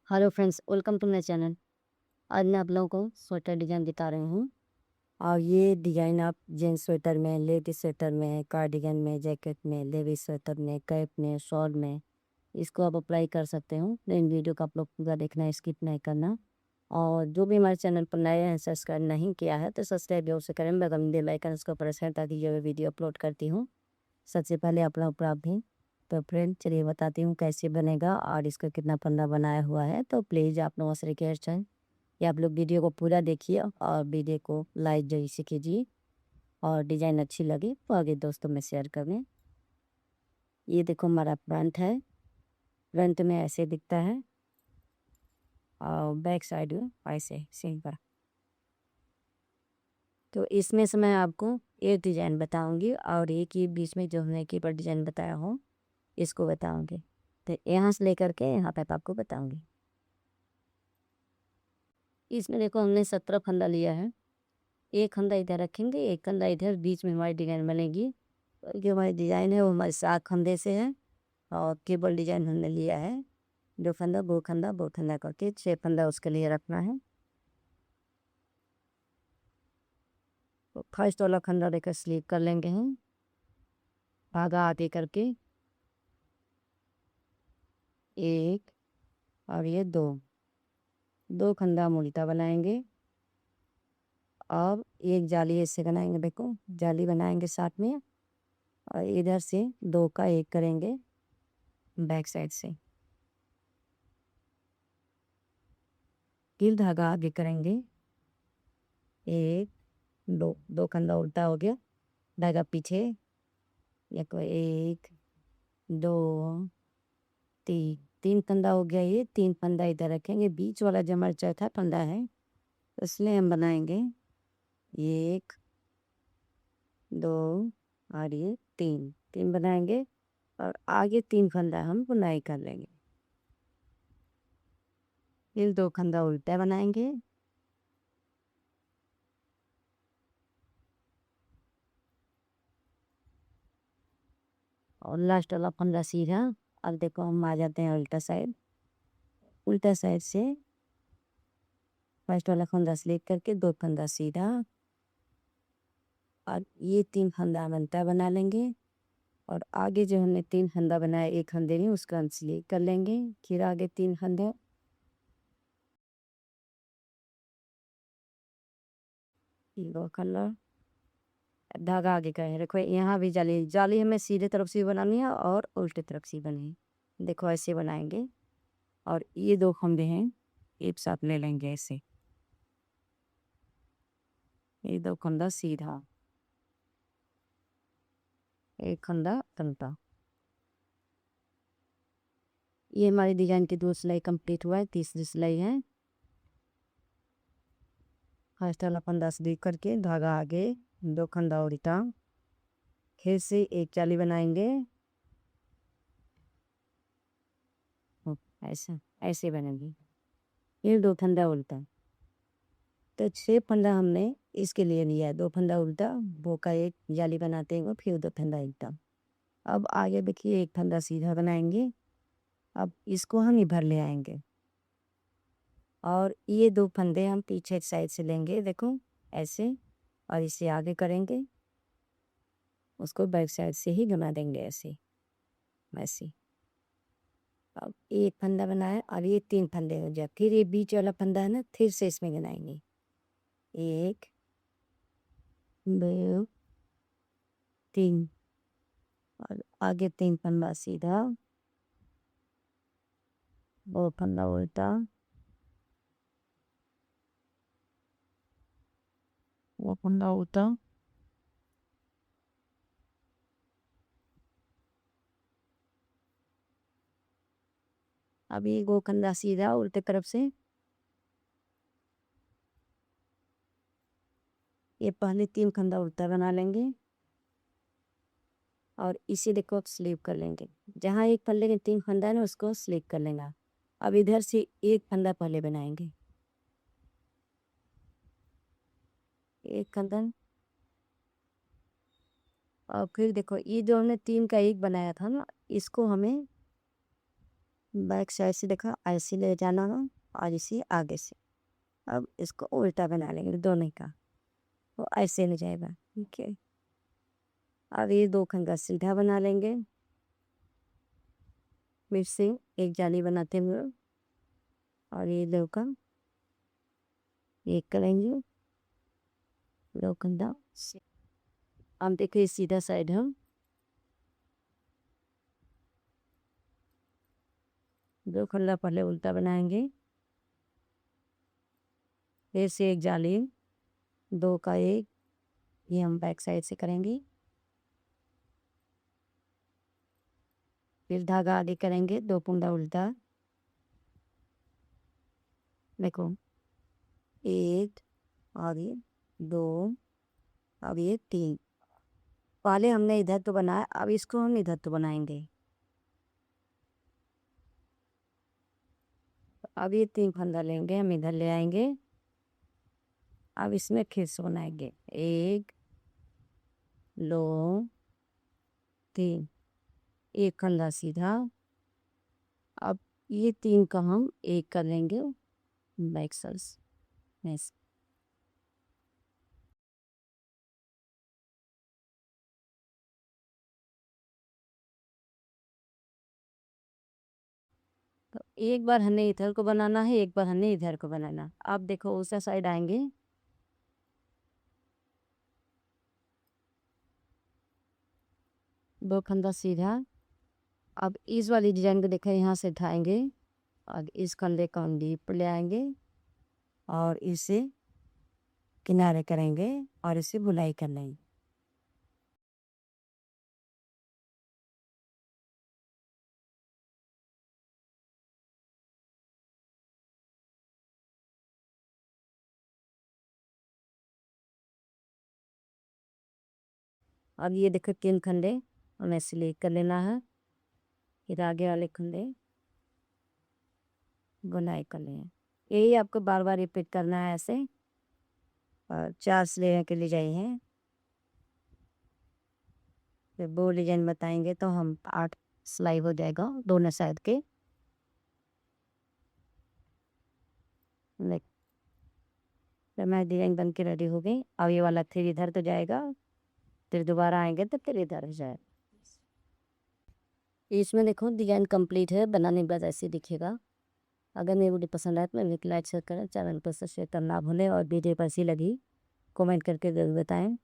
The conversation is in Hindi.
Hello friends, welcome to my channel. आज मैं आप लोगों को स्वेटर डिज़ाइन दिखा रही हूँ। और ये डिज़ाइन आप जेंट्स स्वेटर में, लेडीज स्वेटर में, कार्डिगन में, जैकेट में, लेडीज स्वेटर में, कैप में, शॉल में इसको आप अप्लाई कर सकते हो। लेकिन वीडियो को आप लोग पूरा देखना है, स्किप नहीं करना। और जो भी हमारे चैनल पर नए हैं, सब्सक्राइब नहीं किया है तो सब्सक्राइब जरूर से करें, बगल में बेल आइकन उसको प्रेस करें ताकि जो भी वीडियो अपलोड करती हूँ सबसे पहले आप लोग प्राप्त भी। तो फ्रेंड चलिए बताती हूँ कैसे बनेगा और इसका कितना पन्ना बनाया हुआ है। तो प्लीज़ आप लोगों से रिक्वेस्ट है कि आप लोग वीडियो को पूरा देखिए और वीडियो को लाइक जरूर से कीजिए। और डिज़ाइन अच्छी लगी तो आगे दोस्तों में शेयर कर दें। ये देखो हमारा फ्रंट है। फ्रंट में ऐसे दिखता है और बैक साइड में ऐसे सिंपल। तो इसमें से मैं आपको एक डिज़ाइन बताऊंगी और एक ही बीच में जो हमने कीपर डिज़ाइन बताया हो इसको बताऊंगी। तो यहाँ से लेकर के यहाँ तक आपको बताऊंगी। इसमें देखो हमने 17 फंदा लिया है। एक फंदा इधर रखेंगे, एक फंदा इधर, बीच में हमारी डिज़ाइन बनेगी। जो हमारी डिज़ाइन है वो हमारे 7 फंदे से है। और केबल डिज़ाइन हमने लिया है, दो फंदा दो फंदा दो फंदा करके 6 फंदा उसके लिए रखना है। तो फर्स्ट वाला फंदा देकर स्लीप कर लेंगे हम, धागा आगे करके एक और ये दो, दो फंदा हम उल्टा बनाएंगे। अब एक जाली ऐसे बनाएंगे, देखो जाली बनाएंगे साथ में। और इधर से दो का एक करेंगे बैक साइड से, फिर धागा आगे करेंगे एक दो, दो फंदा उल्टा हो गया, धागा पीछे। एक दो तीन, तीन फंदा हो गया। ये तीन फंदा इधर रखेंगे, बीच वाला जो हमारा चौथा फंदा है इसलिए हम बनाएंगे एक दो और ये तीन, तीन बनाएंगे। और आगे तीन फंदा हम बुनाई कर लेंगे, फिर दो फंदा उल्टा बनाएंगे और लास्ट वाला फंदा सीधा। अब देखो हम आ जाते हैं उल्टा साइड। उल्टा साइड से फर्स्ट वाला फंदा स्लिप करके दो फंदा सीधा और ये तीन फंदा बनता बना लेंगे। और आगे जो हमने तीन फंदा बनाया एक फंदे में उसका हम स्लिप कर लेंगे, फिर आगे तीन फंदे दो कलर धागा आगे का है। देखो यहाँ भी जाली, जाली हमें सीधे तरफ से बनानी है और उल्टे तरफ से बनी, देखो ऐसे बनाएंगे। और ये दो फंदे हैं एक साथ ले लेंगे ऐसे, ये दो फंदा सीधा, एक फंदा तलता। ये हमारी डिजाइन की दो सिलाई कंप्लीट हुआ है, तीसरी सिलाई है। फर्स्ट वाला फंदा स्लीप करके धागा आगे, दो फंदा उल्टा, फिर से एक जाली बनाएंगे। ऐसा ऐसे बनेगी, फिर दो फंदा उल्टा। तो 6 फंदा हमने इसके लिए लिया है, दो फंदा उल्टा वो का एक जाली बनाते हैं फिर दो फंदा उल्टा। अब आगे देखिए एक फंदा सीधा बनाएंगे। अब इसको हम इधर ले आएंगे और ये दो फंदे हम पीछे साइड से लेंगे, देखो ऐसे, और इसे आगे करेंगे, उसको बैक साइड से ही बना देंगे ऐसे ऐसे। अब एक फंदा बनाया और ये तीन फंदे हो जाए, फिर ये बीच वाला फंदा है ना फिर से इसमें बनाएंगे एक दो तीन, और आगे तीन फंदा सीधा, वो फंदा उल्टा, वो फंदा उल्टा। अभी वो फंदा सीधा उल्टे तरफ से, ये पहले तीन फंदा उल्टा बना लेंगे और इसी देखो स्लीव कर लेंगे। जहाँ एक पल्ले के तीन फंदा है ना उसको स्लीव कर लेंगे। अब इधर से एक फंदा पहले बनाएंगे, एक फंदा। और फिर देखो ये जो हमने तीन का एक बनाया था ना इसको हमें बैक साइड से देखो ऐसे ले जाना है और इसे आगे से। अब इसको उल्टा बना लेंगे दोनों का, वो ऐसे नहीं जाएगा। ठीक है, अब ये दो खंगा सीधा बना लेंगे। फिर से एक जाली बनाते हुए और ये दो का एक करेंगे, दो कंधा। हम देखिए सीधा साइड हम दो खंडा पहले उल्टा बनाएंगे, फिर से एक जाली, दो का एक, ये हम बैक साइड से करेंगे। फिर धागा आगे करेंगे, दो पुंडा उल्टा। देखो एक और ये दो, अब ये तीन। पहले हमने इधर तो बनाया, अब इसको हम इधर तो बनाएंगे। अब ये तीन फंदा लेंगे, हम इधर ले आएंगे। अब इसमें खिस बनाएंगे, एक दो तीन, एक फंदा सीधा। अब ये तीन का हम एक कर लेंगे बैक साइड में। तो एक बार हमें इधर को बनाना है, एक बार हमें इधर को बनाना। अब देखो उस साइड आएंगे, दो फंदा सीधा। अब इस वाली डिजाइन को देखो, यहाँ से उठाएंगे और इस कंधे को हम डीप ले आएंगे और इसे किनारे करेंगे और इसे बुनाई कर लेंगे। अब ये देखो तीन खंडे हमें सिलेक्ट कर लेना है, फिर आगे वाले खंडे बुनाई कर लें। यही आपको बार बार रिपीट करना है ऐसे, और चार सिले के लिए जाइए। फिर वो डिजाइन बताएंगे तो हम 8 सिलाई हो जाएगा दोनों साइड के। देख, तो मैं डिजाइन बन के रेडी हो गई। अब ये वाला फिर इधर तो जाएगा, फिर दोबारा आएंगे तो फिर इधर हो जाएगा। इसमें देखो डिजाइन कंप्लीट है, बनाने के बाद ऐसे दिखेगा। अगर मेरी वीडियो पसंद आए तो मेरे लाइक शेयर करें, चैनल पर सब्सक्राइब करना भूलें और वीडियो कैसी लगी कमेंट करके जरूर बताएं।